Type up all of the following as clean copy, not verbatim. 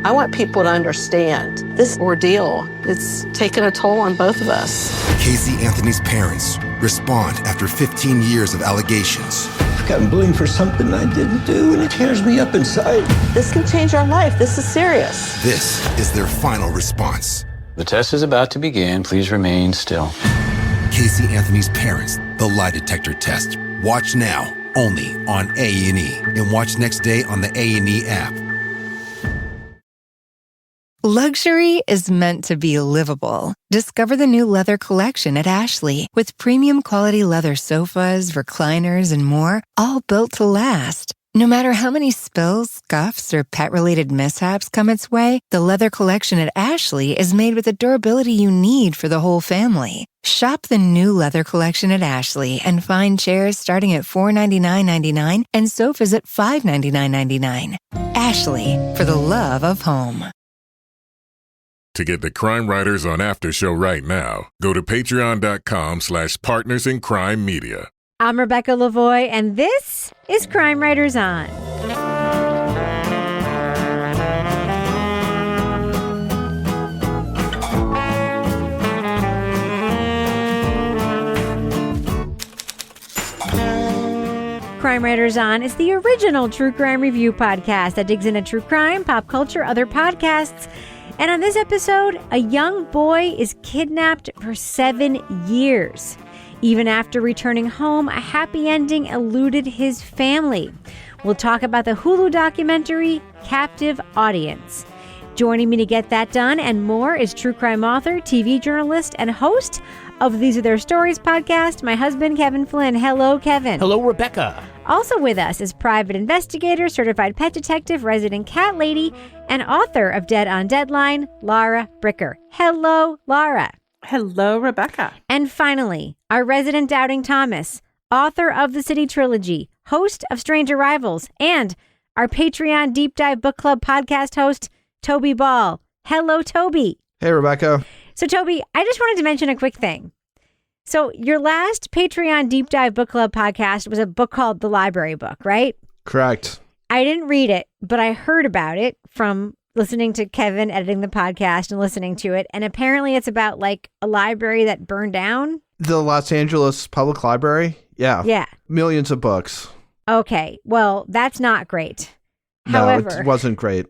I want people to understand this ordeal, it's taken a toll on both of us. Casey Anthony's parents respond after 15 years of allegations. I've gotten blamed for something I didn't do, and it tears me up inside. This can change our life. This is serious. This is their final response. The test is about to begin. Please remain still. Casey Anthony's parents, the lie detector test. Watch now, only on A&E, and watch next day on the A&E app. Luxury is meant to be livable. Discover the new leather collection at Ashley with premium quality leather sofas, recliners, and more, all built to last. No matter how many spills, scuffs, or pet-related mishaps come its way, the leather collection at Ashley is made with the durability you need for the whole family. Shop the new leather collection at Ashley and find chairs starting at $499.99 and sofas at $599.99. Ashley, for the love of home. To get the Crime Writers on After Show right now, go to patreon.com/partnersincrimemedia. I'm Rebecca Lavoie, and this is Crime Writers On. Crime Writers On is the original true crime review podcast that digs into true crime, pop culture, other podcasts. And on this episode, a young boy is kidnapped for 7 years. Even after returning home, a happy ending eluded his family. We'll talk about the Hulu documentary, Captive Audience. Joining me to get that done and more is true crime author, TV journalist, and host of These Are Their Stories podcast, my husband, Kevin Flynn. Hello, Kevin. Hello, Rebecca. Also with us is private investigator, certified pet detective, resident cat lady, and author of Dead on Deadline, Laura Bricker. Hello, Laura. Hello, Rebecca. And finally, our resident doubting Thomas, author of the City Trilogy, host of Strange Arrivals, and our Patreon Deep Dive Book Club podcast host, Toby Ball. Hello, Toby. Hey, Rebecca. So, Toby, I just wanted to mention a quick thing. So, your last Patreon Deep Dive Book Club podcast was a book called The Library Book, right? Correct. I didn't read it, but I heard about it from listening to Kevin editing the podcast and listening to it. And apparently it's about like a library that burned down. The Los Angeles Public Library? Yeah. Yeah. Millions of books. Okay. Well, that's not great. No, However, it wasn't great.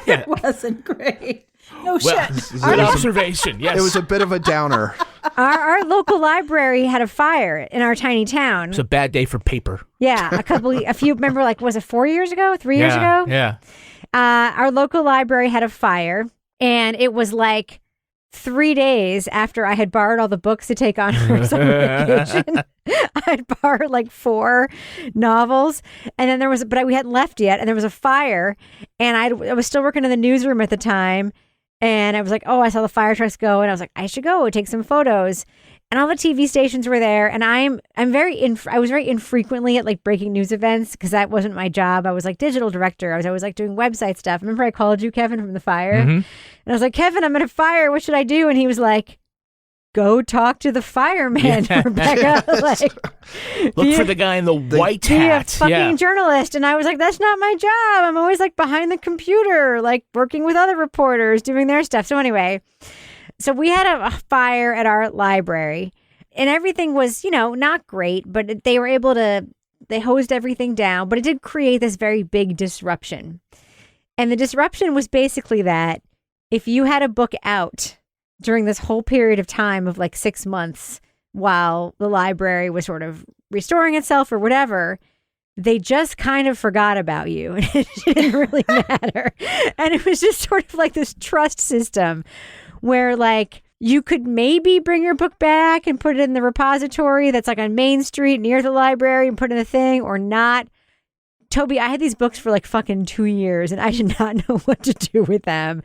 It wasn't great. No shit. Good observation. Yes. It was a bit of a downer. Our local library had a fire in our tiny town. It's a bad day for paper. Yeah. A few, remember, like, was it 4 years ago? 3 years ago? Yeah. Our local library had a fire, and it was like 3 days after I had borrowed all the books to take on for summer vacation. I'd borrowed like 4 novels, and then but we hadn't left yet, and there was a fire, and I was still working in the newsroom at the time, and I was like, oh, I saw the fire trucks go, and I was like, I should go take some photos. And all the TV stations were there, and I was very infrequently at like breaking news events because that wasn't my job. I was like digital director. I was always like doing website stuff. Remember I called you, Kevin, from the fire? Mm-hmm. And I was like, Kevin, I'm in a fire. What should I do? And he was like, go talk to the fireman, Rebecca. Like, look for the guy in the white hat. Be a fucking journalist. And I was like, that's not my job. I'm always like behind the computer, like working with other reporters, doing their stuff. So anyway, so we had a fire at our library and everything was, not great, but they were able to, they hosed everything down, but it did create this very big disruption. And the disruption was basically that if you had a book out during this whole period of time of like 6 months while the library was sort of restoring itself or whatever, they just kind of forgot about you. And it didn't really matter. And it was just sort of like this trust system where like you could maybe bring your book back and put it in the repository that's like on Main Street near the library and put in a thing or not. Toby, I had these books for like fucking 2 years and I did not know what to do with them.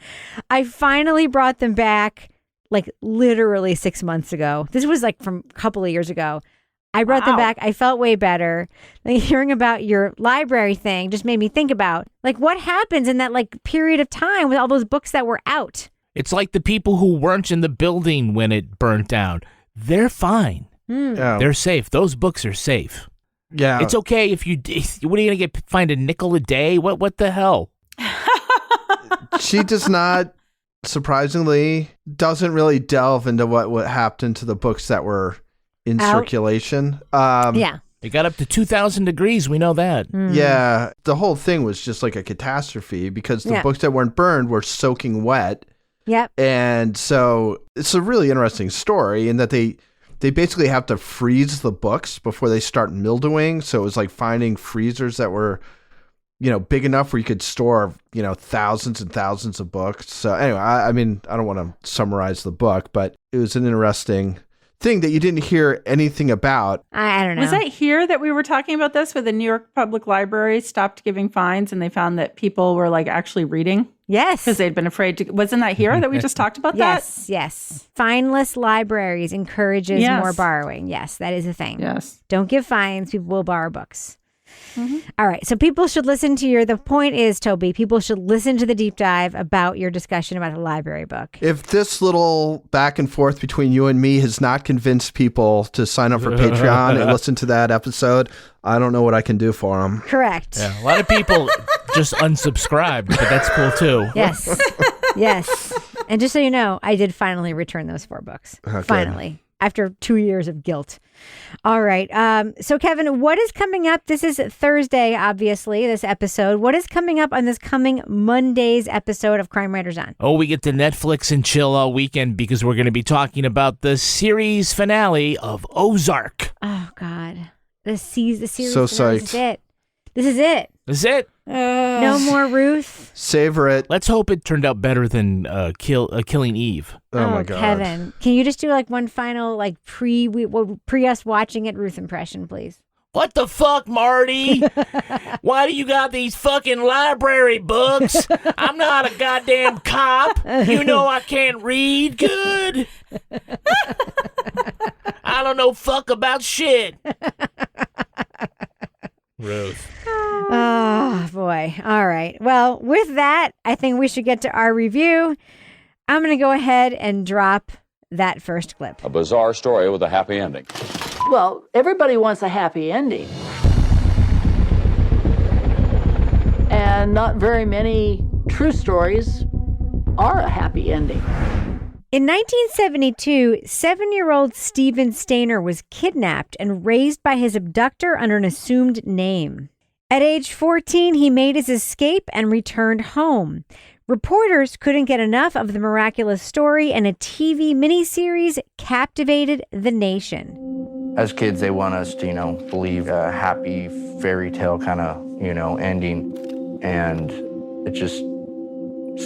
I finally brought them back like literally 6 months ago. This was like from a couple of years ago. I brought them back. I felt way better. Like hearing about your library thing just made me think about like what happens in that like period of time with all those books that were out. It's like the people who weren't in the building when it burnt down. They're fine. Yeah. They're safe. Those books are safe. Yeah. It's okay if what are you going to find a nickel a day? What the hell? She does not, surprisingly, doesn't really delve into what happened to the books that were in circulation. Yeah. It got up to 2,000 degrees. We know that. Yeah. The whole thing was just like a catastrophe because the books that weren't burned were soaking wet. Yep. And so it's a really interesting story in that they basically have to freeze the books before they start mildewing. So it was like finding freezers that were, big enough where you could store, thousands and thousands of books. So anyway, I mean, I don't want to summarize the book, but it was an interesting thing that you didn't hear anything about. I don't know. Was that here that we were talking about this, where the New York Public Library stopped giving fines and they found that people were like actually reading? Yes. Because they'd been afraid to. Wasn't that here that we just talked about that? Yes. Fineless libraries encourages more borrowing. Yes, that is a thing. Yes. Don't give fines. People will borrow books. All right. So people should listen to the point is, Toby, people should listen to the deep dive about your discussion about the library book. If this little back and forth between you and me has not convinced people to sign up for Patreon and listen to that episode, I don't know what I can do for them. Correct. Yeah, a lot of people just unsubscribed, but that's cool too. Yes. Yes. And just so you know, I did finally return those 4 books. Okay. Finally. After 2 years of guilt. All right. So, Kevin, what is coming up? This is Thursday, obviously, this episode. What is coming up on this coming Monday's episode of Crime Writers On? Oh, we get to Netflix and chill all weekend because we're going to be talking about the series finale of Ozark. Oh, God. The series So finale. psyched. This is it. This is it. No more Ruth. Savor it. Let's hope it turned out better than Killing Eve. Oh my God. Kevin. Can you just do like one final pre us watching it Ruth impression, please? What the fuck, Marty? Why do you got these fucking library books? I'm not a goddamn cop. You know I can't read good. I don't know fuck about shit. Ruth. Oh, boy. All right. Well, with that, I think we should get to our review. I'm going to go ahead and drop that first clip. A bizarre story with a happy ending. Well, everybody wants a happy ending. And not very many true stories are a happy ending. In 1972, 7-year-old Steven Stayner was kidnapped and raised by his abductor under an assumed name. At age 14, he made his escape and returned home. Reporters couldn't get enough of the miraculous story, and a TV miniseries captivated the nation. As kids, they want us to, believe a happy fairy tale kind of, ending. And it just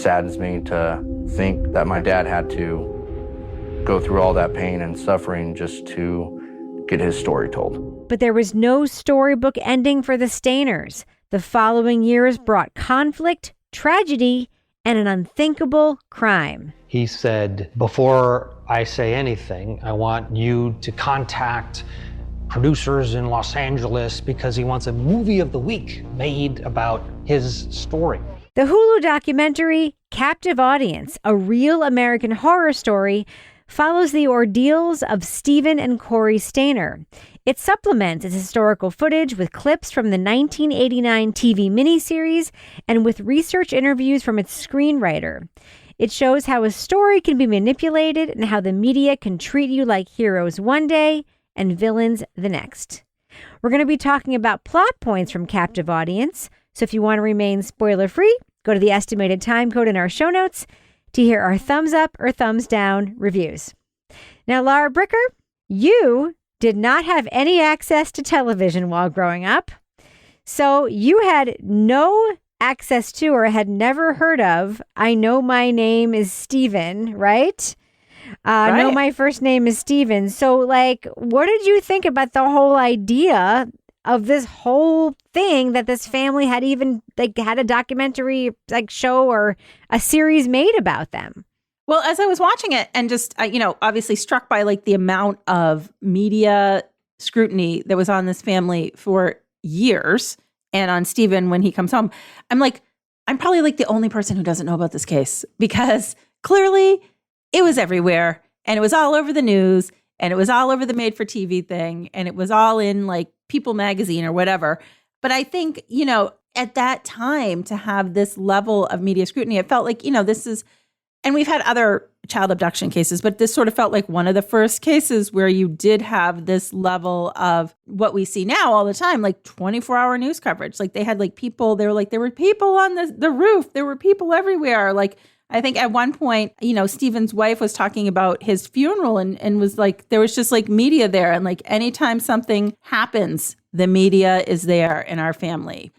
saddens me to think that my dad had to go through all that pain and suffering just to get his story told. But there was no storybook ending for the Stayners. The following years brought conflict, tragedy, and an unthinkable crime. He said, before I say anything, I want you to contact producers in Los Angeles because he wants a movie of the week made about his story. The Hulu documentary, Captive Audience, a real American horror story, follows the ordeals of Steven and Cory Stayner. It supplements its historical footage with clips from the 1989 TV miniseries and with research interviews from its screenwriter. It shows how a story can be manipulated and how the media can treat you like heroes one day and villains the next. We're going to be talking about plot points from Captive Audience, so if you want to remain spoiler-free, go to the estimated time code in our show notes to hear our thumbs up or thumbs down reviews. Now, Laura Bricker, you did not have any access to television while growing up, so you had no access to or had never heard of I Know My Name is Steven, right? Right. No, my first name is Steven. So, what did you think about the whole idea of this whole thing that this family had even had a documentary show or a series made about them? Well, as I was watching it and just, obviously struck by the amount of media scrutiny that was on this family for years and on Steven when he comes home, I'm probably the only person who doesn't know about this case because clearly it was everywhere and it was all over the news and it was all over the made for TV thing and it was all in People magazine or whatever. But I think, at that time to have this level of media scrutiny, it felt like, this is, and we've had other child abduction cases, but this sort of felt like one of the first cases where you did have this level of what we see now all the time, like 24-hour news coverage. Like they had like people, there were people on the roof. There were people everywhere. Like I think at one point, Steven's wife was talking about his funeral and was like, there was just like media there. And like anytime something happens, the media is there in our family.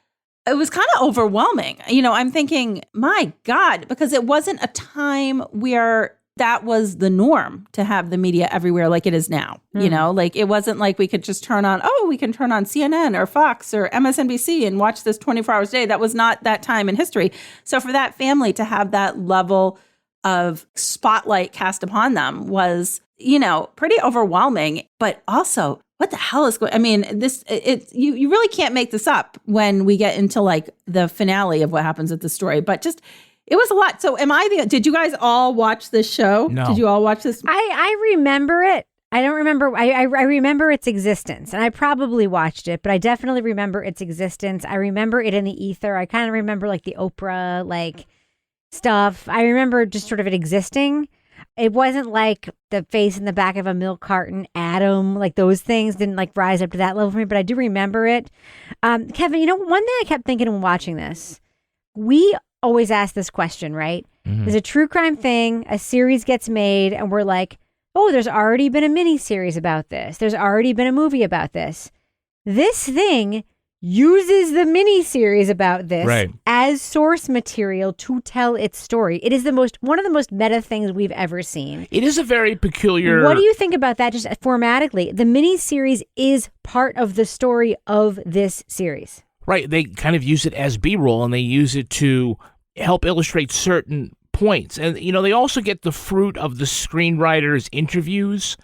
It was kind of overwhelming. I'm thinking, my God, because it wasn't a time where that was the norm to have the media everywhere like it is now. Like it wasn't like we could just we can turn on CNN or Fox or MSNBC and watch this 24 hours a day. That was not that time in history. So for that family to have that level of spotlight cast upon them was, pretty overwhelming, but also what the hell is going? I mean, you really can't make this up when we get into like the finale of what happens at the story. But just it was a lot. So did you guys all watch this show? No. Did you all watch this? I remember it. I don't remember. I remember its existence, and I probably watched it, but I definitely remember its existence. I remember it in the ether. I kind of remember like the Oprah like stuff. I remember just sort of it existing. It wasn't like the face in the back of a milk carton, Adam, like those things didn't like rise up to that level for me, but I do remember it. Kevin, one thing I kept thinking when watching this, we always ask this question, right? Mm-hmm. There's a true crime thing, a series gets made, and we're like, oh, there's already been a miniseries about this. There's already been a movie about this. This thing uses the miniseries about this as source material to tell its story. It is one of the most meta things we've ever seen. It is a very peculiar... What do you think about that just formatically? The miniseries is part of the story of this series. Right. They kind of use it as B-roll, and they use it to help illustrate certain points. And, they also get the fruit of the screenwriter's interviews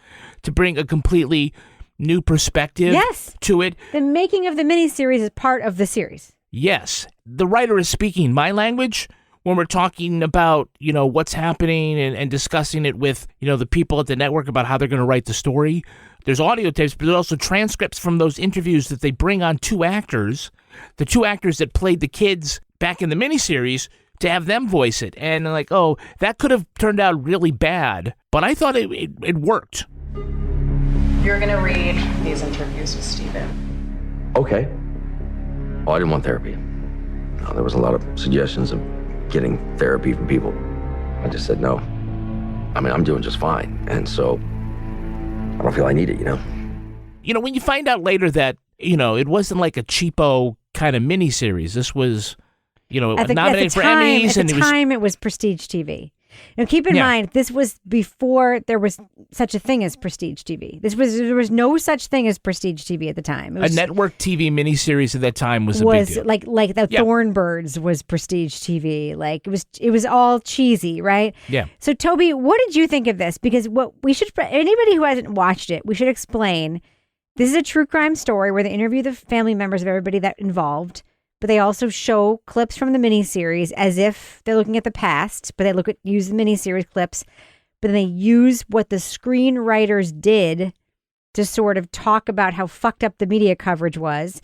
to bring a completely new perspective to it. The making of the miniseries is part of the series. Yes. The writer is speaking my language when we're talking about, what's happening and discussing it with, the people at the network about how they're going to write the story. There's audio tapes, but there's also transcripts from those interviews that they bring on two actors, the two actors that played the kids back in the miniseries, to have them voice it. And like, oh, that could have turned out really bad, but I thought it worked. You're going to read these interviews with Steven. Okay. Well, I didn't want therapy. No, there was a lot of suggestions of getting therapy from people. I just said no. I mean, I'm doing just fine. And so I don't feel I need it, When you find out later that, it wasn't like a cheapo kind of miniseries. This was, nominated for Emmys. At the time, it was Prestige TV. Now, keep in mind, this was before there was such a thing as Prestige TV. There was no such thing as Prestige TV at the time. It was, a network TV miniseries at that time was a big deal. Like the Thornbirds was Prestige TV. Like it was all cheesy, right? Yeah. So Toby, what did you think of this? Because anybody who hasn't watched it, we should explain. This is a true crime story where they interview the family members of everybody that involved. But they also show clips from the miniseries as if they're looking at the past, but they use the miniseries clips, but then they use what the screenwriters did to sort of talk about how fucked up the media coverage was.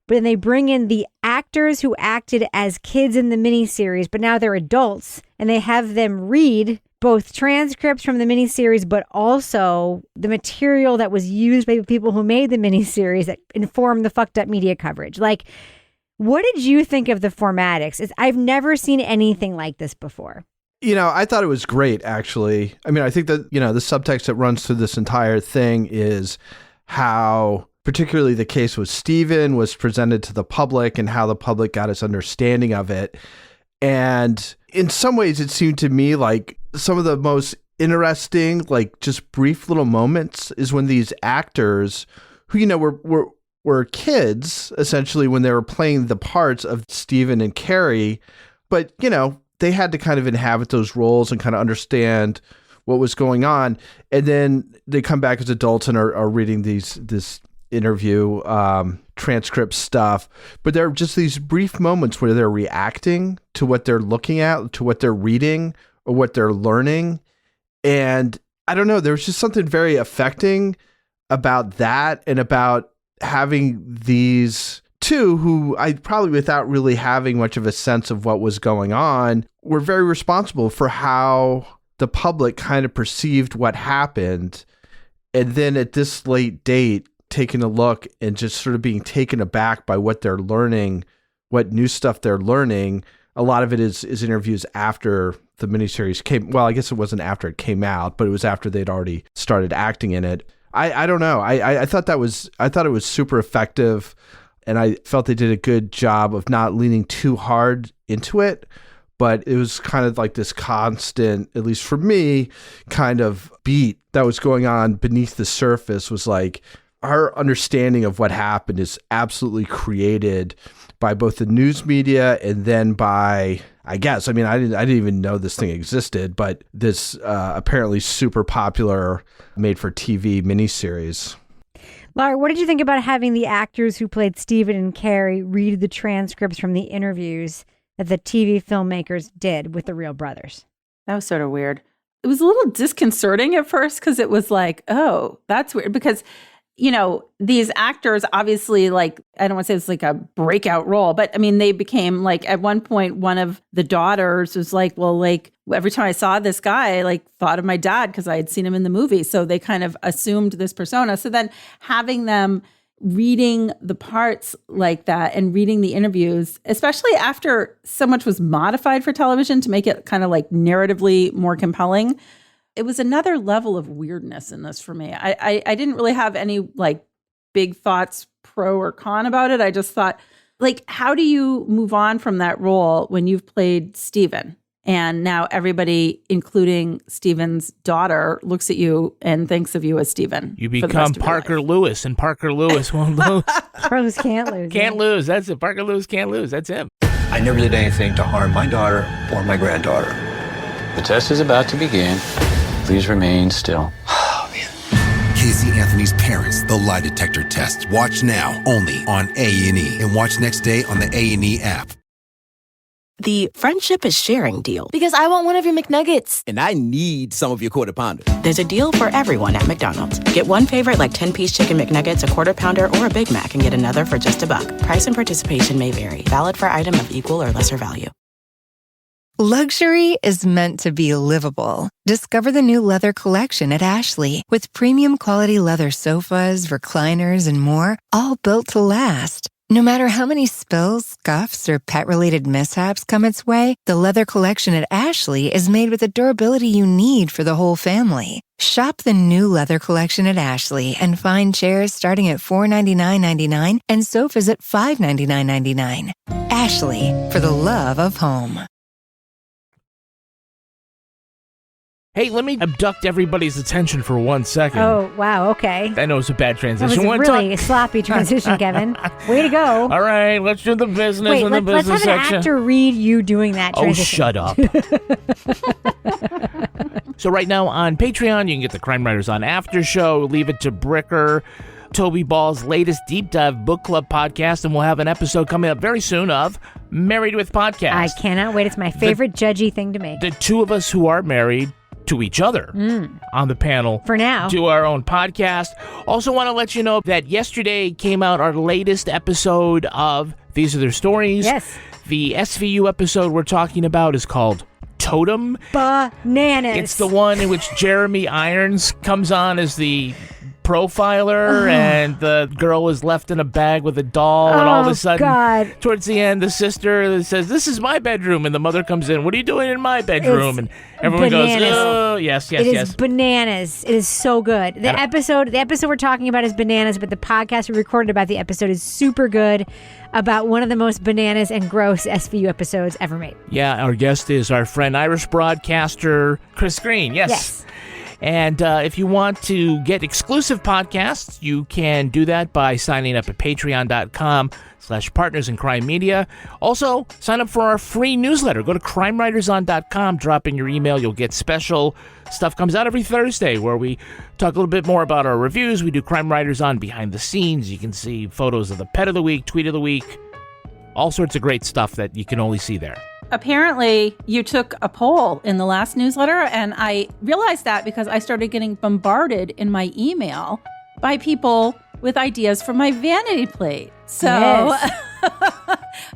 But then they bring in the actors who acted as kids in the miniseries, but now they're adults, and they have them read both transcripts from the miniseries, but also the material that was used by the people who made the miniseries that informed the fucked up media coverage. Like, what did you think of the formatics? I've never seen anything like this before. I thought it was great, actually. I mean, I think that, the subtext that runs through this entire thing is how particularly the case with Steven was presented to the public and how the public got its understanding of it. And in some ways, it seemed to me like some of the most interesting, like just brief little moments is when these actors who, were kids, essentially, when they were playing the parts of Steven and Cary, but, they had to kind of inhabit those roles and kind of understand what was going on. And then they come back as adults and are reading this interview transcript stuff. But there are just these brief moments where they're reacting to what they're looking at, to what they're reading or what they're learning. And I don't know, there was just something very affecting about that and about having these too, who I probably without really having much of a sense of what was going on, were very responsible for how the public kind of perceived what happened. And then at this late date, taking a look and just sort of being taken aback by what they're learning, what new stuff they're learning. A lot of it is interviews after the miniseries came. Well, I guess it wasn't after it came out, but it was after they'd already started acting in it. I don't know. I thought it was super effective, and I felt they did a good job of not leaning too hard into it. But it was kind of like this constant, at least for me, kind of beat that was going on beneath the surface. Was like, our understanding of what happened is absolutely created by both the news media and then by, I guess, I didn't even know this thing existed, but this apparently super popular made-for-TV miniseries. Laura, what did you think about having the actors who played Steven and Cary read the transcripts from the interviews that the TV filmmakers did with the real brothers? That was sort of weird. It was a little disconcerting at first because it was like, oh, that's weird. Because, these actors obviously, like, I don't want to say it's like a breakout role, but I mean, they became like, at one point, one of the daughters was like, well, like, every time I saw this guy, I like thought of my dad because I had seen him in the movie. So they kind of assumed this persona. So then having them reading the parts like that and reading the interviews, especially after so much was modified for television to make it kind of like narratively more compelling, it was another level of weirdness in this for me. I didn't really have any like big thoughts pro or con about it. I just thought, like, how do you move on from that role when you've played Steven? And now everybody, including Steven's daughter, looks at you and thinks of you as Steven. You become Parker Lewis, and Parker Lewis won't lose. Pros can't lose. Can't lose. That's it. Parker Lewis can't lose. That's him. I never did anything to harm my daughter or my granddaughter. The test is about to begin. Please remain still. Casey Anthony's Parents, the lie detector test. Watch now only on A&E, and watch next day on the A&E app. The friendship is sharing deal. Because I want one of your McNuggets. And I need some of your Quarter Pounder. There's a deal for everyone at McDonald's. Get one favorite like 10-piece chicken McNuggets, a Quarter Pounder, or a Big Mac, and get another for just $1. Price and participation may vary. Valid for item of equal or lesser value. Luxury is meant to be livable. Discover the new leather collection at Ashley with premium quality leather sofas, recliners, and more, all built to last. No matter how many spills, scuffs, or pet-related mishaps come its way, the leather collection at Ashley is made with the durability you need for the whole family. Shop the new leather collection at Ashley and find chairs starting at $499.99 and sofas at $599.99. Ashley, for the love of home. Hey, let me abduct everybody's attention for 1 second. Oh, wow, okay. I know it's a bad transition. That was really a sloppy transition, Kevin. Way to go. All right, let's do the business Wait, in the business let's have section. an actor read you doing that transition. Oh, shut up. So right now on Patreon, you can get the Crime Writers on After Show, Leave It to Bricker, Toby Ball's latest Deep Dive Book Club podcast, and we'll have an episode coming up very soon of Married with Podcast. I cannot wait. It's my favorite judgy thing to make. The two of us who are married to each other on the panel for now do our own podcast. Also want to let you know that yesterday came out our latest episode of These Are Their Stories. Yes. The SVU episode we're talking about is called Totem. Bananas. It's the one in which Jeremy Irons comes on as the profiler, and the girl is left in a bag with a doll, and all of a sudden, towards the end, the sister says, "This is my bedroom," and the mother comes in, "What are you doing in my bedroom?" And everyone goes, "Oh, yes." It is bananas. It is so good. The episode we're talking about is bananas, but the podcast we recorded about the episode is super good, about one of the most bananas and gross SVU episodes ever made. Yeah, our guest is our friend Irish broadcaster Chris Green. Yes. And if you want to get exclusive podcasts, you can do that by signing up at patreon.com/partners in crime media. Also, sign up for our free newsletter. Go to crimewriterson.com, drop in your email. You'll get special stuff. Comes out every Thursday where we talk a little bit more about our reviews. We do Crime Writers on behind the scenes. You can see photos of the pet of the week, tweet of the week, all sorts of great stuff that you can only see there. Apparently, you took a poll in the last newsletter, and I realized that because I started getting bombarded in my email by people with ideas for my vanity plate. So Yes.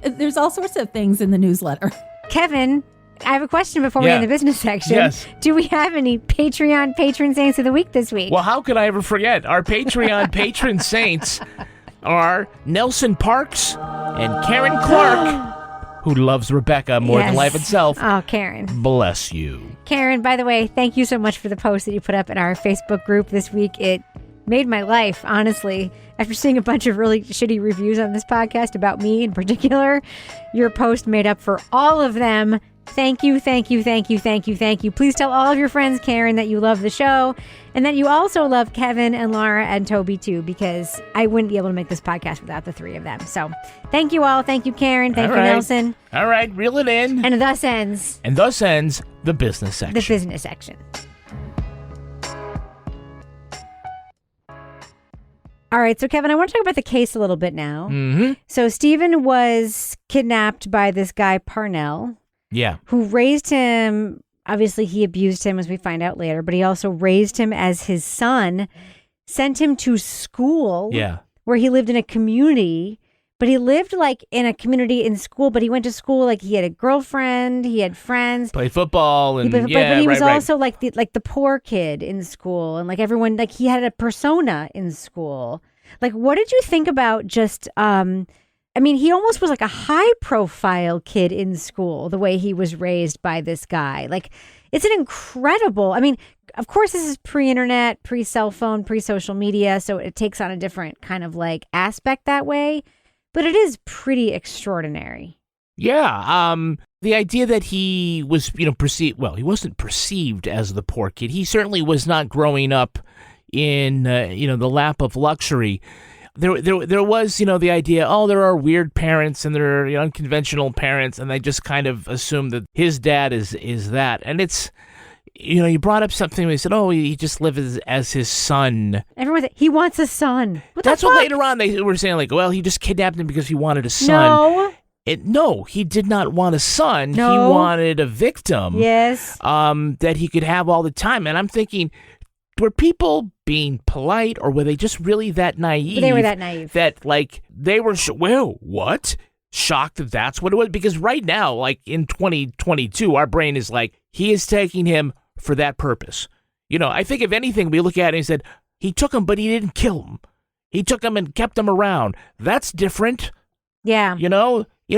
there's all sorts of things in the newsletter. Kevin, I have a question before we end the business section. Yes. Do we have any Patreon patron saints of the week this week? Well, how could I ever forget? Our Patreon patron saints are Nelson Parks and Karen Clark, who loves Rebecca more than life itself. Oh, Karen. Bless you. Karen, by the way, thank you so much for the post that you put up in our Facebook group this week. It made my life, honestly. After seeing a bunch of really shitty reviews on this podcast about me in particular, your post made up for all of them. Thank you, thank you, thank you, thank you, thank you. Please tell all of your friends, Karen, that you love the show and that you also love Kevin and Laura and Toby too, because I wouldn't be able to make this podcast without the three of them. So thank you all. Thank you, Karen. Thank you, Nelson. All right, reel it in. And thus ends the business section. The business section. All right, so Kevin, I want to talk about the case a little bit now. Mm-hmm. So Steven was kidnapped by this guy, Parnell. Yeah. Who raised him. Obviously, he abused him, as we find out later, but he also raised him as his son, sent him to school. Yeah. Where he lived in a community, but he lived like in a community in school, but he went to school, like he had a girlfriend, he had friends. Played football and but he was also like the poor kid in school, and like everyone, like he had a persona in school. Like, what did you think about just, I mean, he almost was like a high profile kid in school, the way he was raised by this guy. Like, it's an incredible, I mean, of course, this is pre-internet, pre-cell phone, pre-social media, so it takes on a different kind of like aspect that way, but it is pretty extraordinary. Yeah. The idea that he was, perceived, well, he wasn't perceived as the poor kid. He certainly was not growing up in, the lap of luxury. There was, the idea, there are weird parents and there are unconventional parents, and they just kind of assume that his dad is that. And it's, you brought up something where he said, he just lives as his son. Everyone said, he wants a son. That's what later on they were saying, like, well, he just kidnapped him because he wanted a son. No, he did not want a son. No. He wanted a victim. Yes. That he could have all the time. And I'm thinking, were people being polite, or were they just really that naive? They were that naive. That, like, they were, what? Shocked that that's what it was? Because right now, like, in 2022, our brain is like, he is taking him for that purpose. I think if anything, we look at it and said, he took him, but he didn't kill him. He took him and kept him around. That's different. Yeah.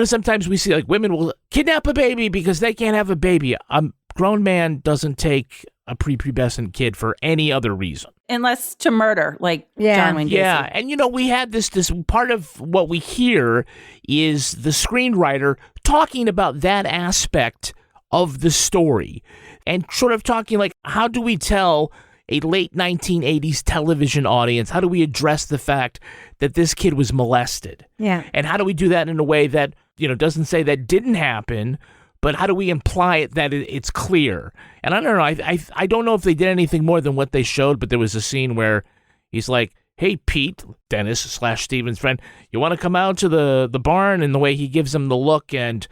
Sometimes we see, like, women will kidnap a baby because they can't have a baby. A grown man doesn't take a prepubescent kid for any other reason. Unless to murder, like John Wayne Gacy. Yeah, and we had this part of what we hear is the screenwriter talking about that aspect of the story and sort of talking like, how do we tell a late 1980s television audience, how do we address the fact that this kid was molested? Yeah. And how do we do that in a way that, doesn't say that didn't happen, but how do we imply it that it's clear? And I don't know. I don't know if they did anything more than what they showed, but there was a scene where he's like, hey, Pete, Dennis / Steven's friend, you want to come out to the barn? And the way he gives him the look. And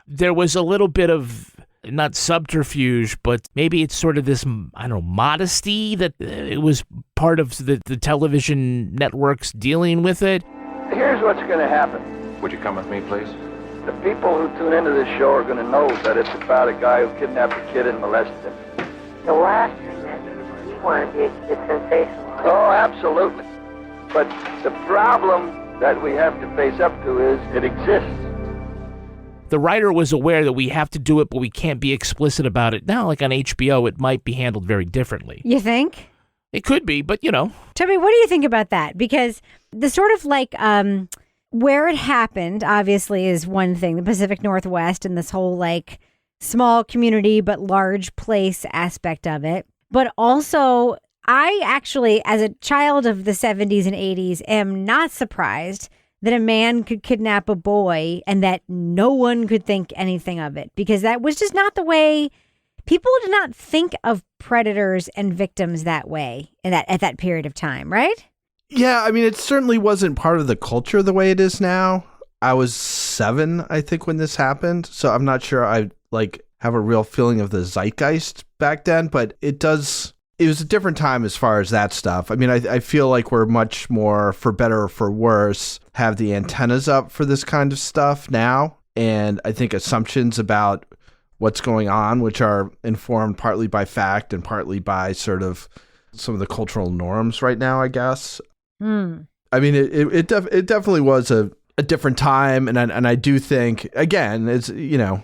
there was a little bit of, not subterfuge, but maybe it's sort of this, modesty that it was part of the television networks dealing with it. Here's what's going to happen. Would you come with me, please? The people who tune into this show are going to know that it's about a guy who kidnapped a kid and molested him. The last thing you want to be is sensational. Oh, absolutely. But the problem that we have to face up to is it exists. The writer was aware that we have to do it, but we can't be explicit about it. Now, like on HBO, it might be handled very differently. You think? It could be, but Toby, what do you think about that? Because the sort of like, where it happened, obviously, is one thing, the Pacific Northwest and this whole like small community but large place aspect of it. But also, I actually, as a child of the 70s and 80s, am not surprised that a man could kidnap a boy and that no one could think anything of it, because that was just not the way. People did not think of predators and victims that way at that period of time, right? Yeah, I mean, it certainly wasn't part of the culture the way it is now. I was 7, I think, when this happened, so I'm not sure I have a real feeling of the zeitgeist back then, but it does it was a different time as far as that stuff. I mean, I feel like we're much more, for better or for worse, have the antennas up for this kind of stuff now. And I think assumptions about what's going on, which are informed partly by fact and partly by sort of some of the cultural norms right now, I guess. I mean, it definitely was a different time. And I do think, again, it's, you know,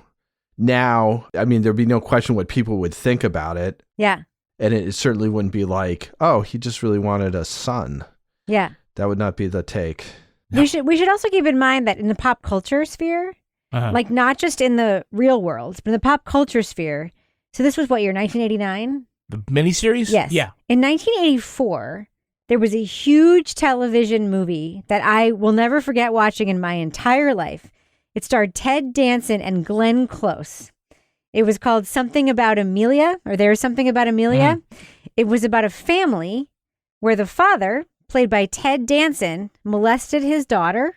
now, I mean, there'd be no question what people would think about it. Yeah. And it certainly wouldn't be like, oh, he just really wanted a son. Yeah. That would not be the take. We should also keep in mind that in the pop culture sphere, like not just in the real world, but in the pop culture sphere. So this was what year, 1989? The miniseries? Yes. Yeah. In 1984, there was a huge television movie that I will never forget watching in my entire life. It starred Ted Danson and Glenn Close. It was called Something About Amelia, or There's Something About Amelia. It was about a family where the father, played by Ted Danson, molested his daughter.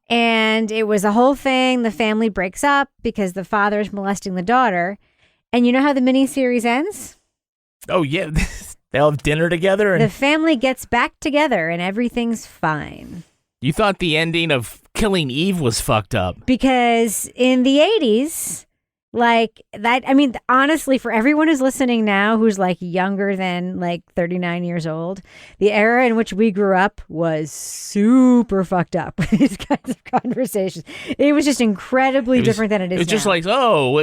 And it was a whole thing. The family breaks up because the father's molesting the daughter. And you know how the miniseries ends? Oh, yeah. They all have dinner together. And the family gets back together and everything's fine. You thought the ending of Killing Eve was fucked up. Because in the 80s... like that, I mean, honestly, for everyone who's listening now who's like younger than like 39 years old, the era in which we grew up was super fucked up with these kinds of conversations. It was just incredibly different than it is now. It's just like, oh,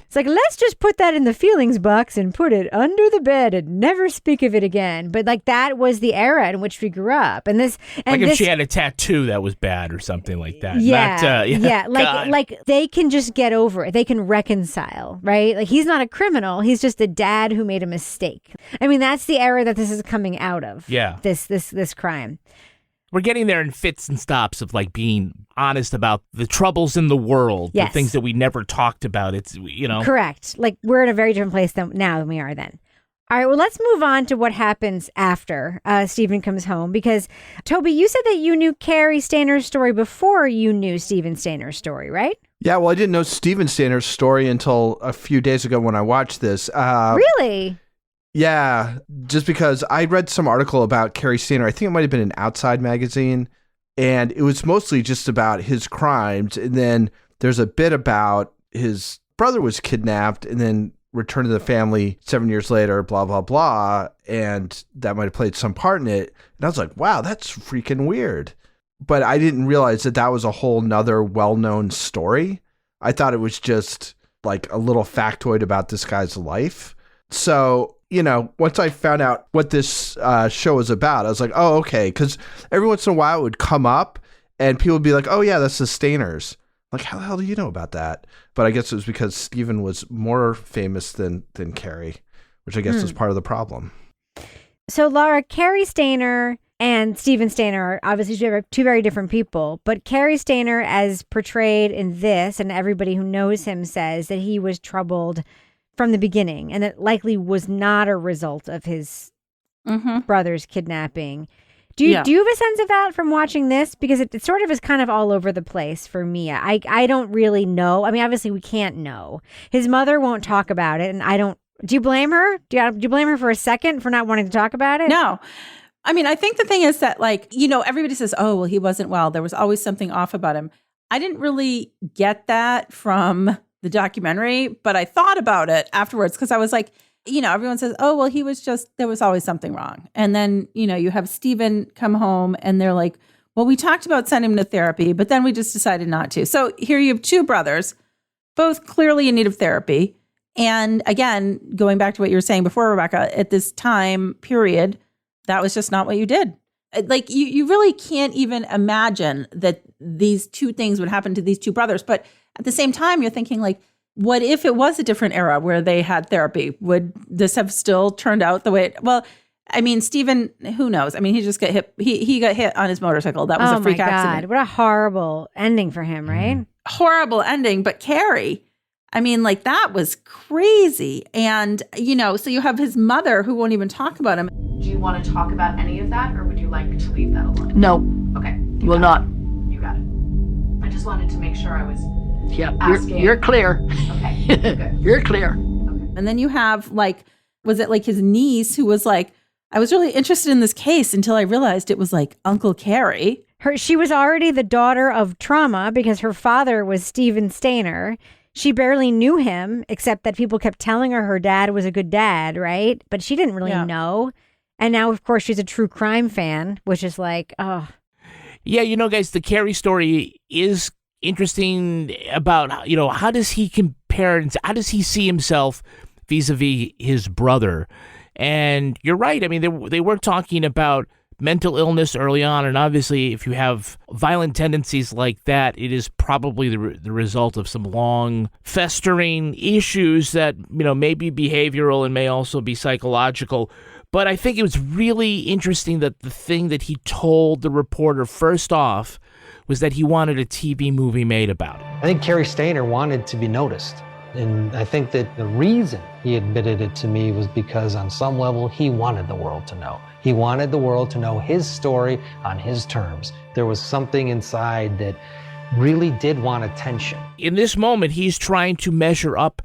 it's like, let's just put that in the feelings box and put it under the bed and never speak of it again. But like that was the era in which we grew up. And this, and like if she had a tattoo that was bad or something like that. Yeah, Not, like they can just get over it. They can reconcile, right? Like he's not a criminal. He's just a dad who made a mistake. I mean, that's the era that this is coming out of. Yeah. This crime. We're getting there in fits and stops of like being honest about the troubles in the world, Yes. the things that we never talked about. It's, you know. Correct. Like we're in a very different place now than we are then. All right, well, let's move on to what happens after Steven comes home, because Toby, you said that you knew Cary Stayner's story before you knew Steven Stayner's story, right? Yeah, well, I didn't know Steven Stayner's story until a few days ago when I watched this. Really? Yeah, just because I read some article about Cary Stayner. I think it might have been an Outside magazine, and it was mostly just about his crimes. And then there's a bit about his brother was kidnapped and then returned to the family 7 years later, blah, blah, blah. And that might have played some part in it. And I was like, wow, that's freaking weird. But I didn't realize that that was a whole nother well-known story. I thought it was just like a little factoid about this guy's life. So, you know, once I found out what this show was about, I was like, oh, okay. Because every once in a while it would come up and people would be like, oh, yeah, that's the Stayners. Like, how the hell do you know about that? But I guess it was because Steven was more famous than Cary, which I guess was part of the problem. So, Laura, Cary Stayner and Steven Stayner are obviously two very different people. But Cary Stayner, as portrayed in this, and everybody who knows him says that he was troubled from the beginning, and it likely was not a result of his brother's kidnapping. Do you have a sense of that from watching this? Because it sort of is kind of all over the place for me. I don't really know. I mean, obviously we can't know. His mother won't talk about it, and I don't. Do you blame her? Do you blame her for a second for not wanting to talk about it? No. I mean, I think the thing is that, like, you know, everybody says, oh, well, he wasn't well. There was always something off about him. I didn't really get that from the documentary, but I thought about it afterwards because I was like, you know, everyone says, oh, well, there was always something wrong. And then, you know, you have Steven come home and they're like, well, we talked about sending him to therapy, but then we just decided not to. So here you have two brothers, both clearly in need of therapy. And again, going back to what you were saying before, Rebecca, at this time period, that was just not what you did. Like, you really can't even imagine that these two things would happen to these two brothers. But at the same time, you're thinking, like, what if it was a different era where they had therapy? Would this have still turned out the way well, I mean, Steven, who knows? I mean, he just got hit. He got hit on his motorcycle. That was a freak accident. What a horrible ending for him, right? Horrible ending. But Cary, I mean, like, that was crazy. And, you know, so you have his mother who won't even talk about him. Do you want to talk about any of that, or would you like to leave that alone? No. Okay. Will not. You got it. I just wanted to make sure I was Yeah, asking. you're clear. Okay, good. You're clear. And then you have, like, was it like his niece who was like, I was really interested in this case until I realized it was like Uncle Cary. She was already the daughter of trauma because her father was Steven Stayner. She barely knew him, except that people kept telling her dad was a good dad, right? But she didn't really know. And now, of course, she's a true crime fan, which is like, oh. Yeah, guys, the Cary story is interesting about, how does he compare and how does he see himself vis-a-vis his brother? And you're right. I mean, they were talking about mental illness early on, and obviously if you have violent tendencies like that, it is probably the result of some long festering issues that, may be behavioral and may also be psychological. But I think it was really interesting that the thing that he told the reporter first off was that he wanted a TV movie made about it. I think Cary Stayner wanted to be noticed. And I think that the reason he admitted it to me was because on some level, he wanted the world to know. He wanted the world to know his story on his terms. There was something inside that really did want attention. In this moment, he's trying to measure up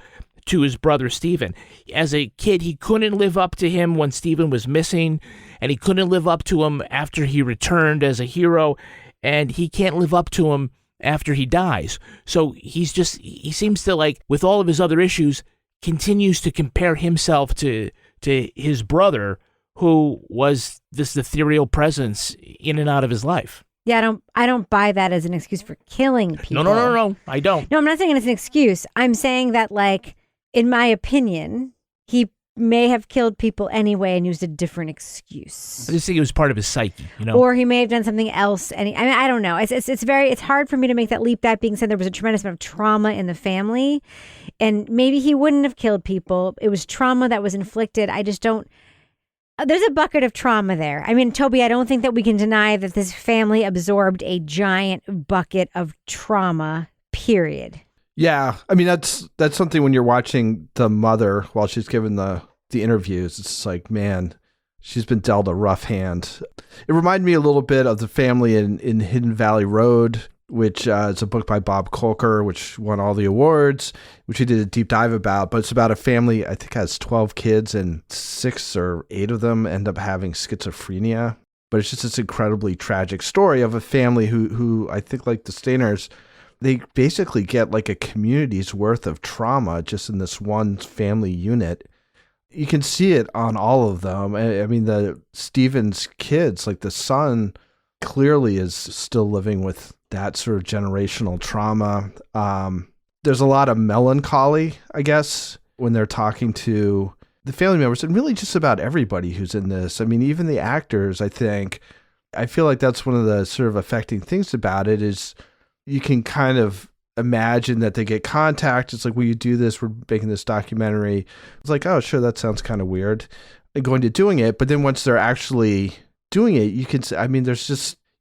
to his brother Steven. As a kid, he couldn't live up to him when Steven was missing, and he couldn't live up to him after he returned as a hero, and he can't live up to him after he dies. So he seems to, like, with all of his other issues, continues to compare himself to his brother, who was this ethereal presence in and out of his life. Yeah, I don't buy that as an excuse for killing people. No, I don't. No, I'm not saying it's an excuse. I'm saying that, like, in my opinion, he may have killed people anyway and used a different excuse. I just think it was part of his psyche, Or he may have done something else. I don't know. It's hard for me to make that leap. That being said, there was a tremendous amount of trauma in the family, and maybe he wouldn't have killed people. It was trauma that was inflicted. I just don't. There's a bucket of trauma there. I mean, Toby, I don't think that we can deny that this family absorbed a giant bucket of trauma, period. Yeah. I mean, that's something when you're watching the mother while she's giving the interviews, it's like, man, she's been dealt a rough hand. It reminded me a little bit of the family in Hidden Valley Road, which is a book by Bob Kolker, which won all the awards, which he did a deep dive about. But it's about a family, I think, has 12 kids, and 6 or 8 of them end up having schizophrenia. But it's just this incredibly tragic story of a family who I think, like the Stayners, they basically get like a community's worth of trauma just in this one family unit. You can see it on all of them. I mean, the Steven's kids, like the son, clearly is still living with that sort of generational trauma. There's a lot of melancholy, I guess, when they're talking to the family members, and really just about everybody who's in this. I mean, even the actors, I feel like that's one of the sort of affecting things about it is you can kind of imagine that they get contact. It's like, will you do this? We're making this documentary. It's like, oh, sure, that sounds kind of weird. And going to doing it. But then once they're actually doing it, you can, I mean,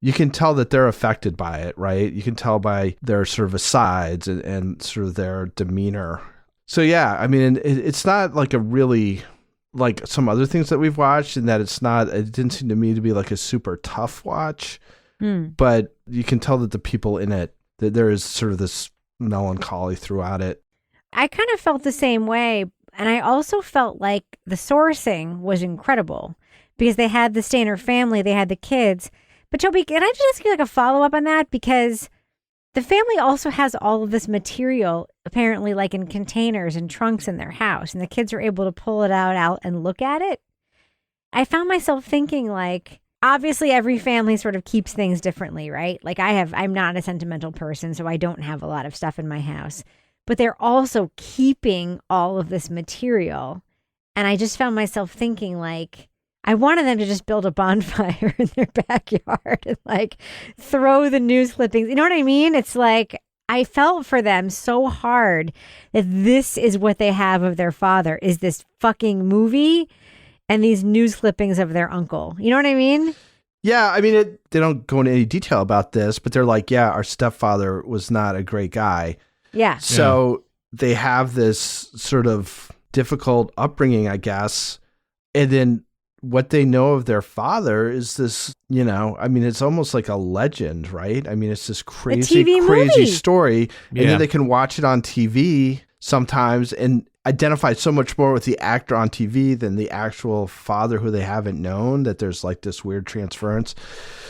you can tell that they're affected by it, right? You can tell by their sort of asides and sort of their demeanor. So, yeah, I mean, it's not like a really, like some other things that we've watched, in that it didn't seem to me to be like a super tough watch. But you can tell that the people in it, that there is sort of this melancholy throughout it. I kind of felt the same way. And I also felt like the sourcing was incredible because they had the Stayner family, they had the kids. But Toby, can I just ask you like a follow-up on that? Because the family also has all of this material, apparently like in containers and trunks in their house, and the kids are able to pull it out and look at it. I found myself thinking, like, obviously every family sort of keeps things differently, right? Like I'm not a sentimental person, so I don't have a lot of stuff in my house. But they're also keeping all of this material. And I just found myself thinking, like, I wanted them to just build a bonfire in their backyard and like throw the news clippings. You know what I mean? It's like, I felt for them so hard that this is what they have of their father, is this fucking movie and these news clippings of their uncle. You know what I mean? Yeah. I mean, they don't go into any detail about this, but they're like, yeah, our stepfather was not a great guy. Yeah. So they have this sort of difficult upbringing, I guess. And then what they know of their father is this, you know, I mean, it's almost like a legend, right? I mean, it's this crazy movie. story. Yeah. And then they can watch it on TV sometimes. And identify so much more with the actor on TV than the actual father who they haven't known, that there's like this weird transference.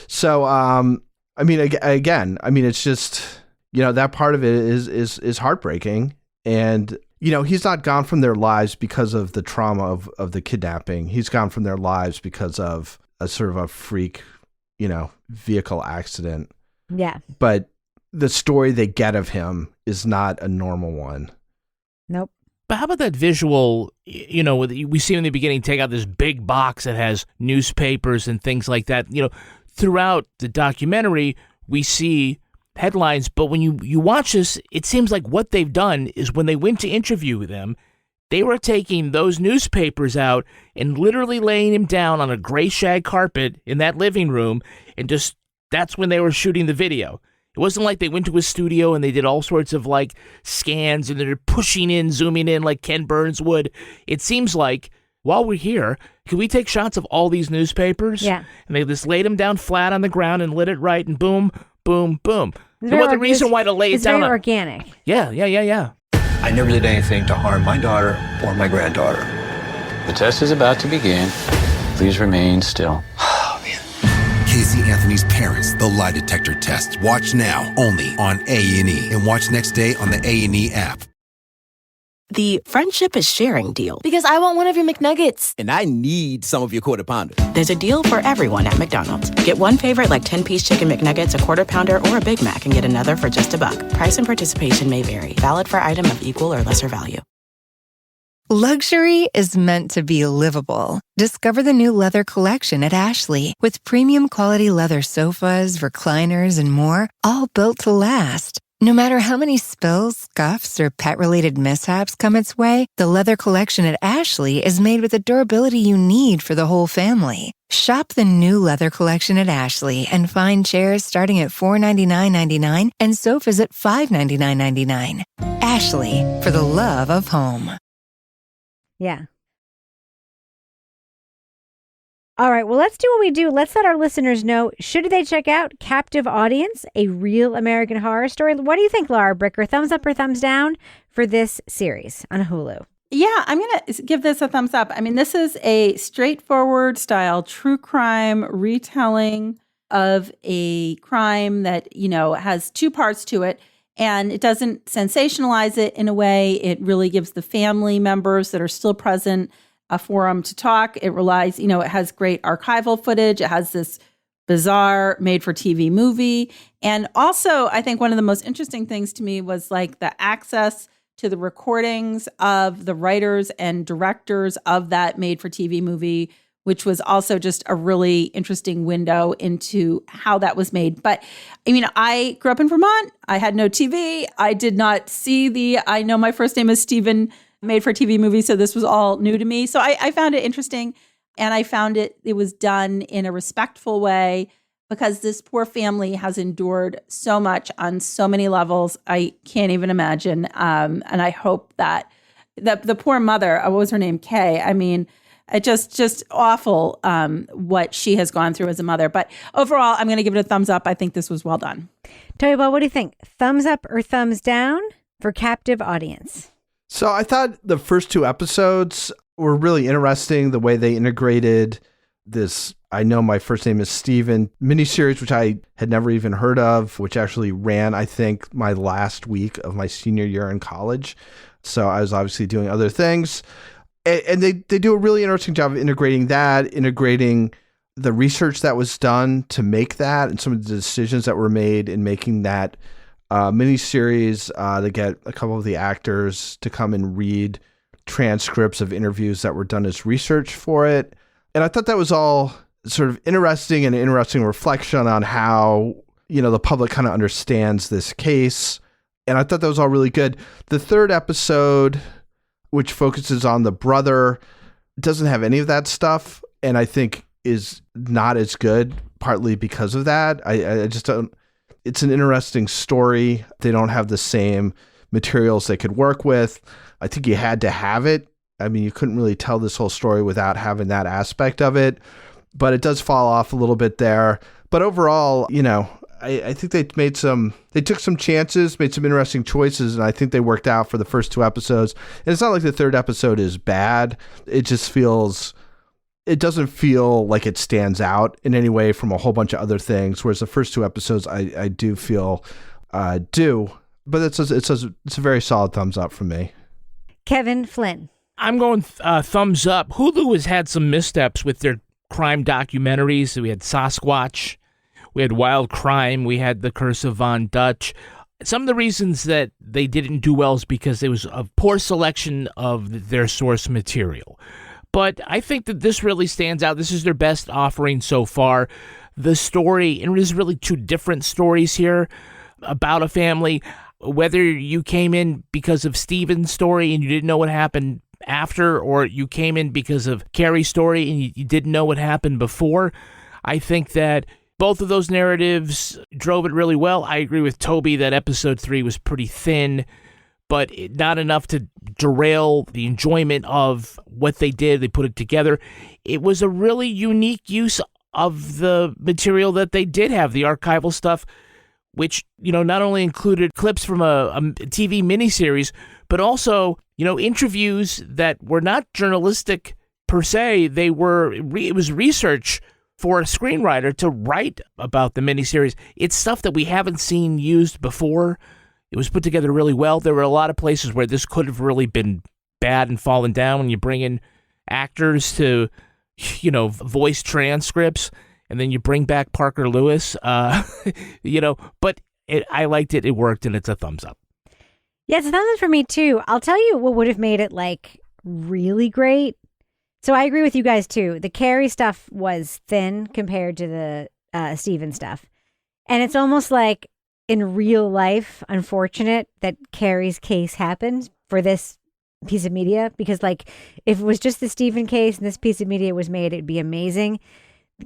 So, I mean, again, I mean, it's just, you know, that part of it is heartbreaking. And, you know, he's not gone from their lives because of the trauma of the kidnapping. He's gone from their lives because of a sort of a freak, you know, vehicle accident. Yeah. But the story they get of him is not a normal one. Nope. But how about that visual, you know, we see in the beginning take out this big box that has newspapers and things like that. You know, throughout the documentary, we see headlines, but when you watch this, it seems like what they've done is when they went to interview them, they were taking those newspapers out and literally laying him down on a gray shag carpet in that living room, and just that's when they were shooting the video. It wasn't like they went to a studio and they did all sorts of like scans and they're pushing in, zooming in like Ken Burns would. It seems like while we're here, can we take shots of all these newspapers? Yeah. And they just laid them down flat on the ground and lit it right, and boom, boom, boom. There was the reason why to lay it down. It's very organic. Yeah. I never did anything to harm my daughter or my granddaughter. The test is about to begin. Please remain still. Casey Anthony's Parents, the lie detector test. Watch now, only on A&E. And watch next day on the A&E app. The friendship is sharing deal. Because I want one of your McNuggets. And I need some of your Quarter Pounder. There's a deal for everyone at McDonald's. Get one favorite like 10-piece chicken McNuggets, a Quarter Pounder, or a Big Mac, and get another for just $1. Price and participation may vary. Valid for item of equal or lesser value. Luxury is meant to be livable. Discover the new leather collection at Ashley with premium quality leather sofas, recliners, and more, all built to last. No matter how many spills, scuffs, or pet-related mishaps come its way, the leather collection at Ashley is made with the durability you need for the whole family. Shop the new leather collection at Ashley and find chairs starting at $499.99 and sofas at $599.99. Ashley, for the love of home. Yeah. All right, well, let's do what we do. Let's let our listeners know, should they check out Captive Audience, a real American horror story? What do you think, Laura Bricker? Thumbs up or thumbs down for this series on Hulu? Yeah, I'm going to give this a thumbs up. I mean, this is a straightforward style true crime retelling of a crime that, you know, has two parts to it. And it doesn't sensationalize it in a way. It really gives the family members that are still present a forum to talk. It relies, you know, it has great archival footage. It has this bizarre made-for-TV movie. And also, I think one of the most interesting things to me was like the access to the recordings of the writers and directors of that made-for-TV movie, which was also just a really interesting window into how that was made. But I mean, I grew up in Vermont. I had no TV. I did not see I Know My First Name is Steven made-for-TV movie, so this was all new to me. So I found it interesting, and I found it was done in a respectful way because this poor family has endured so much on so many levels. I can't even imagine. And I hope that the poor mother, what was her name? Kay. I mean, it just awful what she has gone through as a mother. But overall, I'm going to give it a thumbs up. I think this was well done. Toby Ball, what do you think? Thumbs up or thumbs down for Captive Audience? So I thought the first two episodes were really interesting, the way they integrated this I Know My First Name is Steven miniseries, which I had never even heard of, which actually ran, I think, my last week of my senior year in college. So I was obviously doing other things. And they do a really interesting job of integrating the research that was done to make that and some of the decisions that were made in making that miniseries. To get a couple of the actors to come and read transcripts of interviews that were done as research for it. And I thought that was all sort of interesting and an interesting reflection on how, you know, the public kind of understands this case. And I thought that was all really good. The third episode, which focuses on the brother, doesn't have any of that stuff, and I think is not as good, partly because of that. I just don't, it's an interesting story. They don't have the same materials they could work with. I think you had to have it. I mean, you couldn't really tell this whole story without having that aspect of it, but it does fall off a little bit there. But overall, you know, I think they took some chances, made some interesting choices, and I think they worked out for the first 2 episodes. And it's not like the 3rd episode is bad. It doesn't feel like it stands out in any way from a whole bunch of other things. Whereas the first 2 episodes, I do feel do, but it's a very solid thumbs up from me. Kevin Flynn. I'm going thumbs up. Hulu has had some missteps with their crime documentaries. We had Sasquatch. We had Wild Crime. We had The Curse of Von Dutch. Some of the reasons that they didn't do well is because it was a poor selection of their source material. But I think that this really stands out. This is their best offering so far. The story, and there's really 2 different stories here about a family. Whether you came in because of Steven's story and you didn't know what happened after, or you came in because of Cary's story and you didn't know what happened before, I think that both of those narratives drove it really well. I agree with Toby that episode 3 was pretty thin, but not enough to derail the enjoyment of what they did. They put it together. It was a really unique use of the material that they did have, the archival stuff, which, not only included clips from a TV miniseries, but also, interviews that were not journalistic per se. It was research for a screenwriter to write about the miniseries. It's stuff that we haven't seen used before. It was put together really well. There were a lot of places where this could have really been bad and fallen down when you bring in actors to, voice transcripts, and then you bring back Parker Lewis, but I liked it. It worked, and it's a thumbs up. Yeah, it's a thumbs up for me, too. I'll tell you what would have made it, really great. So I agree with you guys, too. The Cary stuff was thin compared to the Steven stuff. And it's almost like in real life, unfortunate that Cary's case happened for this piece of media. Because, if it was just the Steven case and this piece of media was made, it'd be amazing.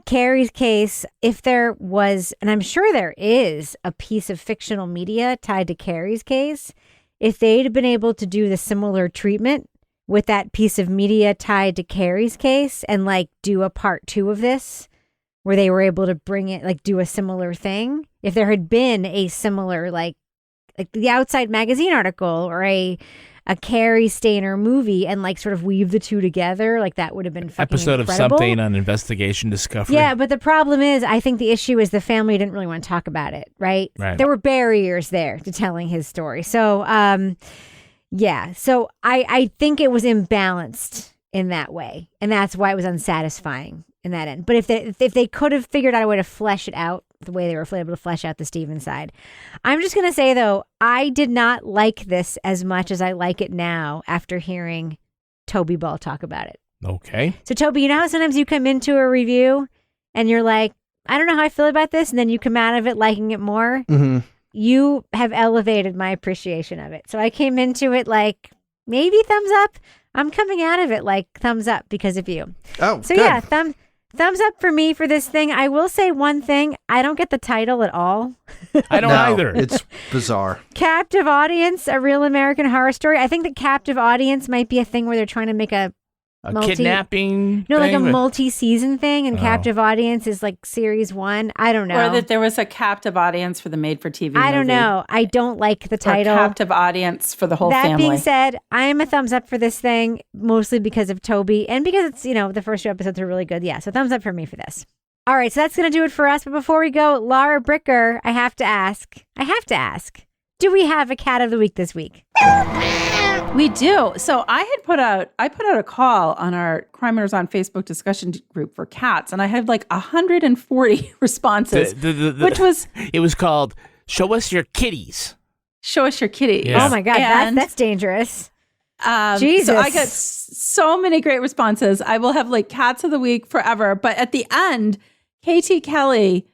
Cary's case, if there was, and I'm sure there is, a piece of fictional media tied to Cary's case, if they'd been able to do the similar treatment with that piece of media tied to Cary's case and do a part 2 of this where they were able to bring it, do a similar thing. If there had been a similar, like the Outside Magazine article or a Cary Stayner movie and sort of weave the 2 together, that would have been fucking episode incredible. Of something on Investigation Discovery. Yeah, but the problem is, I think the issue is the family didn't really want to talk about it, right? There were barriers there to telling his story. So, yeah. So I think it was imbalanced in that way, and that's why it was unsatisfying in that end. But if they could have figured out a way to flesh it out the way they were able to flesh out the Steven side. I'm just going to say, though, I did not like this as much as I like it now after hearing Toby Ball talk about it. Okay. So, Toby, you know how sometimes you come into a review and you're like, I don't know how I feel about this, and then you come out of it liking it more? Mm-hmm. You have elevated my appreciation of it. So I came into it maybe thumbs up. I'm coming out of it thumbs up because of you. Oh, so good. Yeah, thumbs up for me for this thing. I will say one thing. I don't get the title at all. I don't either. It's bizarre. Captive Audience, A Real American Horror Story. I think that Captive Audience might be a thing where they're trying to make a kidnapping No, thing? A multi-season thing, and Captive Audience is series 1. I don't know. Or that there was a captive audience for the made-for-TV movie. I don't know. I don't like the title. Or captive audience for the whole that family. Being said, I am a thumbs up for this thing, mostly because of Toby, and because it's, the first 2 episodes are really good. Yeah, so thumbs up for me for this. All right, so that's going to do it for us. But before we go, Laura Bricker, I have to ask, do we have a cat of the week this week? We do. So I put out a call on our Crime Writers on Facebook discussion group for cats, and I had 140 responses, which was... It was called, Show Us Your Kitties. Show Us Your Kitties. Yeah. Oh my God, that's dangerous. Jesus. So I got so many great responses. I will have cats of the week forever. But at the end, KT Kelly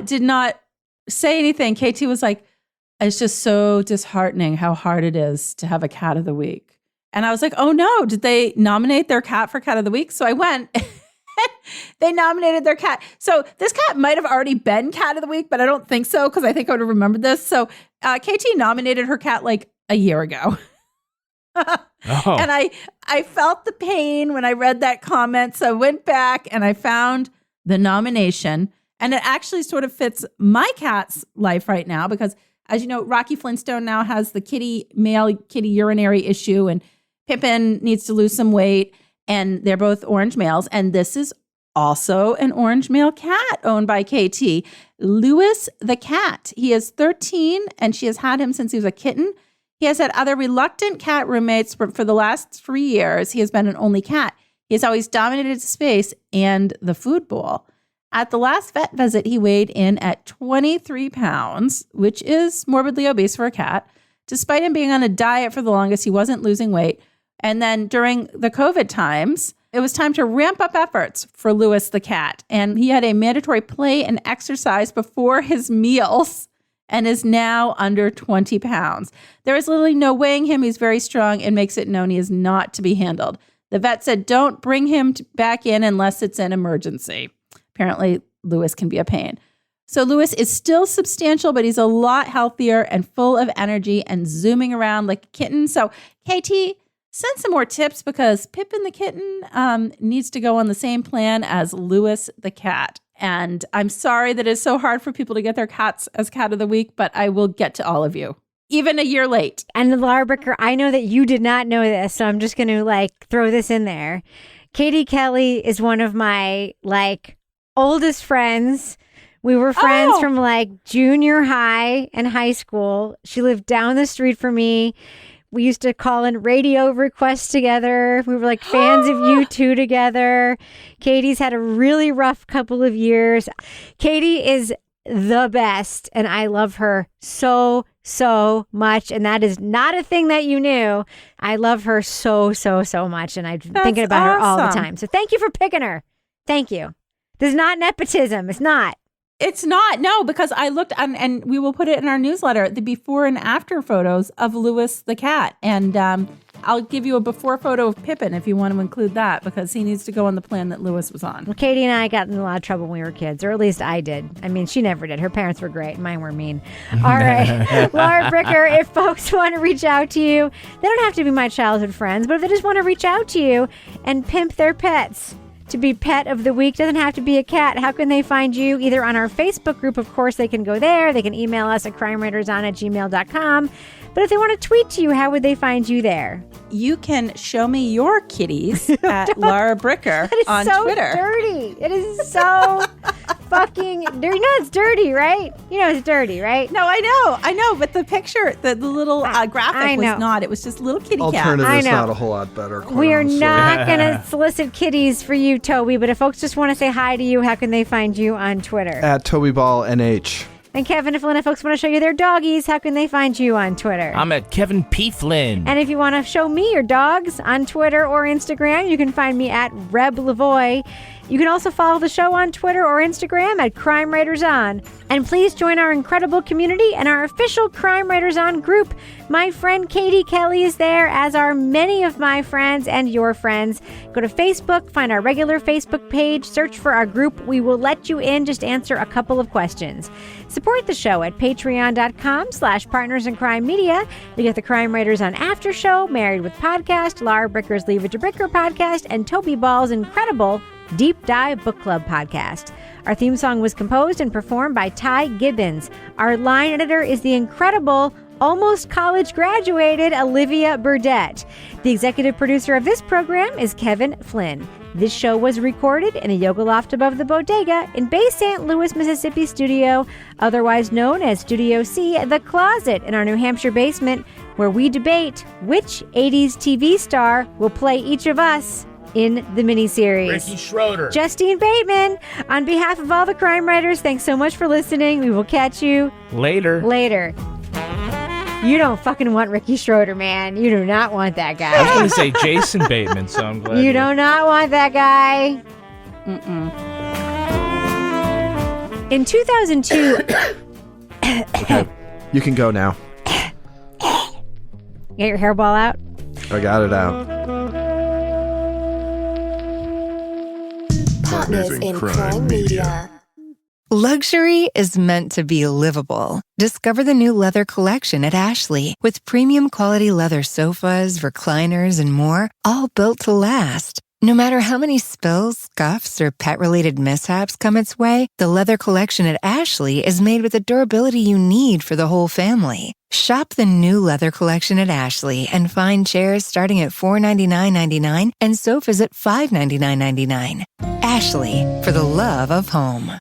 did not say anything. KT was like, it's just so disheartening how hard it is to have a cat of the week. And I was like, oh no, did they nominate their cat for cat of the week? So I went, they nominated their cat. So this cat might have already been cat of the week, but I don't think so because I think I would have remembered this. So KT nominated her cat a year ago. And I felt the pain when I read that comment. So I went back and I found the nomination. And it actually sort of fits my cat's life right now because, as you know, Rocky Flintstone now has the male kitty urinary issue, and Pippin needs to lose some weight, and they're both orange males. And this is also an orange male cat owned by KT, Louis the cat. He is 13, and she has had him since he was a kitten. He has had other reluctant cat roommates for the last 3 years. He has been an only cat. He has always dominated space and the food bowl. At the last vet visit, he weighed in at 23 pounds, which is morbidly obese for a cat. Despite him being on a diet for the longest, he wasn't losing weight. And then during the COVID times, it was time to ramp up efforts for Louis the cat. And he had a mandatory play and exercise before his meals and is now under 20 pounds. There is literally no weighing him. He's very strong and makes it known he is not to be handled. The vet said, don't bring him back in unless it's an emergency. Apparently, Louis can be a pain. So Louis is still substantial, but he's a lot healthier and full of energy and zooming around like a kitten. So KT, send some more tips because Pippin the kitten needs to go on the same plan as Louis the cat. And I'm sorry that it's so hard for people to get their cats as cat of the week, but I will get to all of you, even a year late. And Laura Bricker, I know that you did not know this, so I'm just going to throw this in there. Katie Kelly is one of my oldest friends. We were friends from junior high and high school. She lived down the street from me. We used to call in radio requests together. We were fans of U2 together. Katie's had a really rough couple of years. Katie is the best, and I love her so much. And that is not a thing that you knew. I love her so much, and I'm thinking about her all the time. So thank you for picking her. Thank you. This is not nepotism. It's not. It's not. No, because I looked and we will put it in our newsletter, the before and after photos of Louis the cat. And I'll give you a before photo of Pippin if you want to include that because he needs to go on the plan that Louis was on. Well, Katie and I got in a lot of trouble when we were kids, or at least I did. I mean, she never did. Her parents were great. Mine were mean. All right. Laura Bricker, if folks want to reach out to you, they don't have to be my childhood friends, but if they just want to reach out to you and pimp their pets to be pet of the week, doesn't have to be a cat. How can they find you? Either on our Facebook group, of course, they can go there. They can email us at crimewriterson@gmail.com. But if they want to tweet to you, how would they find you there? You can show me your kitties at Laura Bricker on Twitter. Dirty. It is so fucking dirty. You know it's dirty, right? You know it's dirty, right? No, I know. But the picture, the little graphic was not. It was just little kitty cat. Alternative is not a whole lot better. We are not going to solicit kitties for you, Toby. But if folks just want to say hi to you, how can they find you on Twitter? At TobyBallNH. And Kevin, if folks want to show you their doggies, how can they find you on Twitter? I'm at Kevin P. Flynn. And if you want to show me your dogs on Twitter or Instagram, you can find me at Reb Lavoie. You can also follow the show on Twitter or Instagram at Crime Writers On. And please join our incredible community and our official Crime Writers On group. My friend Katie Kelly is there, as are many of my friends and your friends. Go to Facebook, find our regular Facebook page, search for our group. We will let you in. Just answer a couple of questions. Support the show at patreon.com/partnersincrimemedia. You get the Crime Writers On After Show, Married with Podcast, Laura Bricker's Leave It to Bricker podcast, and Toby Ball's incredible Deep Dive Book Club podcast. Our theme song was composed and performed by Ty Gibbons. Our line editor is the incredible, almost college graduated Olivia Burdett. The executive producer of this program is Kevin Flynn. This show was recorded in a yoga loft above the bodega in Bay St. Louis, Mississippi studio, otherwise known as Studio C, the closet in our New Hampshire basement, where we debate which 80s TV star will play each of us in the miniseries. Ricky Schroeder. Justine Bateman. On behalf of all the crime writers, thanks so much for listening. We will catch you later. You don't fucking want Ricky Schroeder, man. You do not want that guy. I was going to say Jason Bateman, so I'm glad. You do not want that guy. In 2002... Okay, you can go now. Get your hairball out? I got it out. Partners in Crime Media. Luxury is meant to be livable. Discover the new leather collection at Ashley with premium quality leather sofas, recliners, and more, all built to last. No matter how many spills, scuffs, or pet-related mishaps come its way, the leather collection at Ashley is made with the durability you need for the whole family. Shop the new leather collection at Ashley and find chairs starting at $499.99 and sofas at $599.99. Ashley, for the love of home.